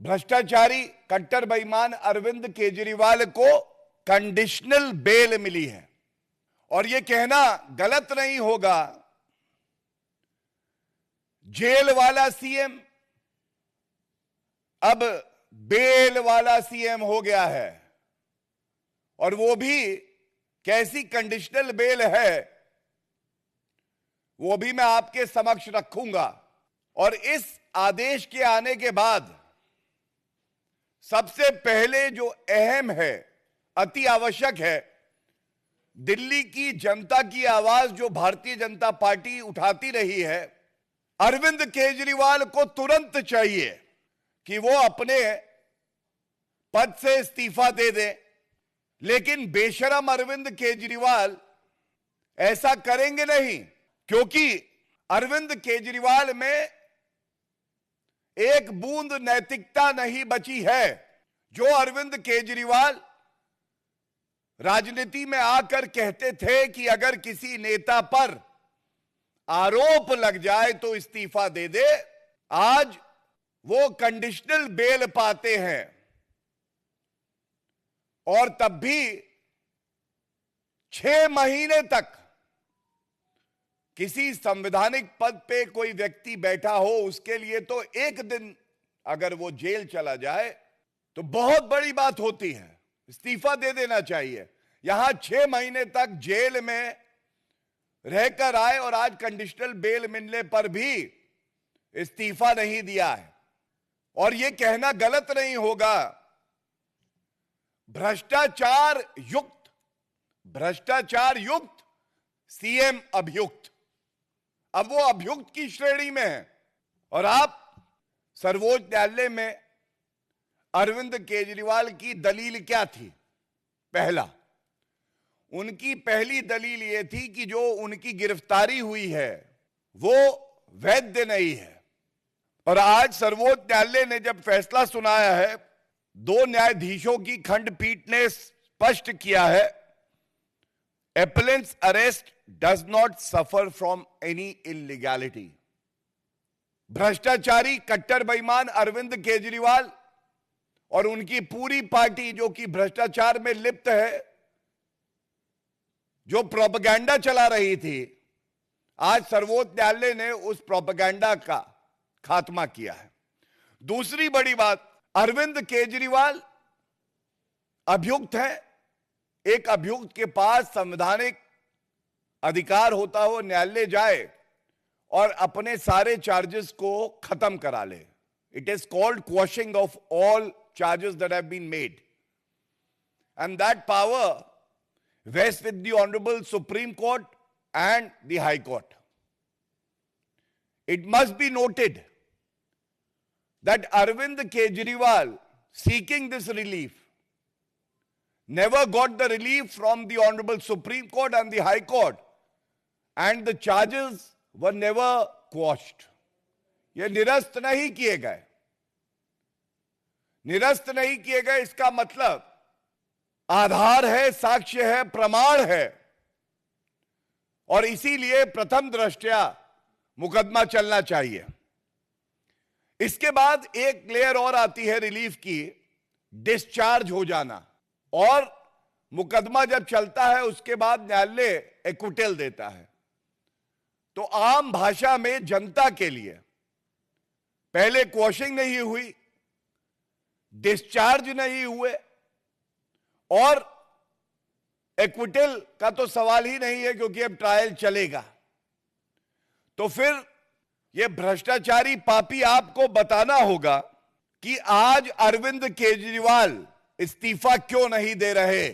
भ्रष्टाचारी कट्टर बेईमान अरविंद केजरीवाल को कंडीशनल बेल मिली है। और यह कहना गलत नहीं होगा, जेल वाला सीएम अब बेल वाला सीएम हो गया है। और वो भी कैसी कंडीशनल बेल है वो भी मैं आपके समक्ष रखूंगा। और इस आदेश के आने के बाद सबसे पहले जो अहम है, अति आवश्यक है, दिल्ली की जनता की आवाज जो भारतीय जनता पार्टी उठाती रही है, अरविंद केजरीवाल को तुरंत चाहिए कि वो अपने पद से इस्तीफा दे दें। लेकिन बेशरम अरविंद केजरीवाल ऐसा करेंगे नहीं, क्योंकि अरविंद केजरीवाल में एक बूंद नैतिकता नहीं बची है। जो अरविंद केजरीवाल राजनीति में आकर कहते थे कि अगर किसी नेता पर आरोप लग जाए तो इस्तीफा दे दे, आज वो कंडीशनल बेल पाते हैं। और तब भी 6 महीने तक किसी संवैधानिक पद पे कोई व्यक्ति बैठा हो, उसके लिए तो एक दिन अगर वो जेल चला जाए तो बहुत बड़ी बात होती है, इस्तीफा दे देना चाहिए। यहां 6 महीने तक जेल में रहकर आए और आज कंडीशनल बेल मिलने पर भी इस्तीफा नहीं दिया है। और यह कहना गलत नहीं होगा, भ्रष्टाचार युक्त सीएम अभियुक्त, अब वो अभियुक्त की श्रेणी में है। और आप सर्वोच्च न्यायालय में अरविंद केजरीवाल की दलील क्या थी? पहला, उनकी पहली दलील यह थी कि जो उनकी गिरफ्तारी हुई है वो वैध नहीं है। और आज सर्वोच्च न्यायालय ने जब फैसला सुनाया है, 2 न्यायाधीशों की खंडपीठ ने स्पष्ट किया है, appellant's arrest does not suffer from any illegality। भ्रष्टाचारी कट्टर बेईमान अरविंद केजरीवाल और उनकी पूरी पार्टी जो कि भ्रष्टाचार में लिप्त है, जो प्रोपेगेंडा चला रही थी, आज सर्वोच्च न्यायालय ने उस प्रोपेगेंडा का खात्मा किया है। दूसरी बड़ी बात, अरविंद केजरीवाल अभियुक्त है। एक अभियुक्त के पास संवैधानिक अधिकार होता हो न्यायालय जाए और अपने सारे चार्जेस को खत्म करा ले। It is called quashing of all charges that have been made, and that power vests with the Honorable Supreme Court and the High Court. It must be noted that Arvind Kejriwal, seeking this relief, never got the relief from the Honorable Supreme Court and the High Court, and the charges were never quashed. ये निरस्त नहीं किए गए। निरस्त नहीं किए गए इसका मतलब आधार है, साक्ष्य है, प्रमाण है, और इसीलिए प्रथम दृष्टया मुकदमा चलना चाहिए। इसके बाद एक लेयर और आती है रिलीफ की, डिस्चार्ज हो जाना। और मुकदमा जब चलता है उसके बाद न्यायालय एक्विटल देता है। तो आम भाषा में जनता के लिए पहले क्वॉशिंग नहीं हुई, डिस्चार्ज नहीं हुए, और एक्विटल का तो सवाल ही नहीं है क्योंकि अब ट्रायल चलेगा। तो फिर यह भ्रष्टाचारी पापी आपको बताना होगा कि आज अरविंद केजरीवाल इस्तीफा क्यों नहीं दे रहे।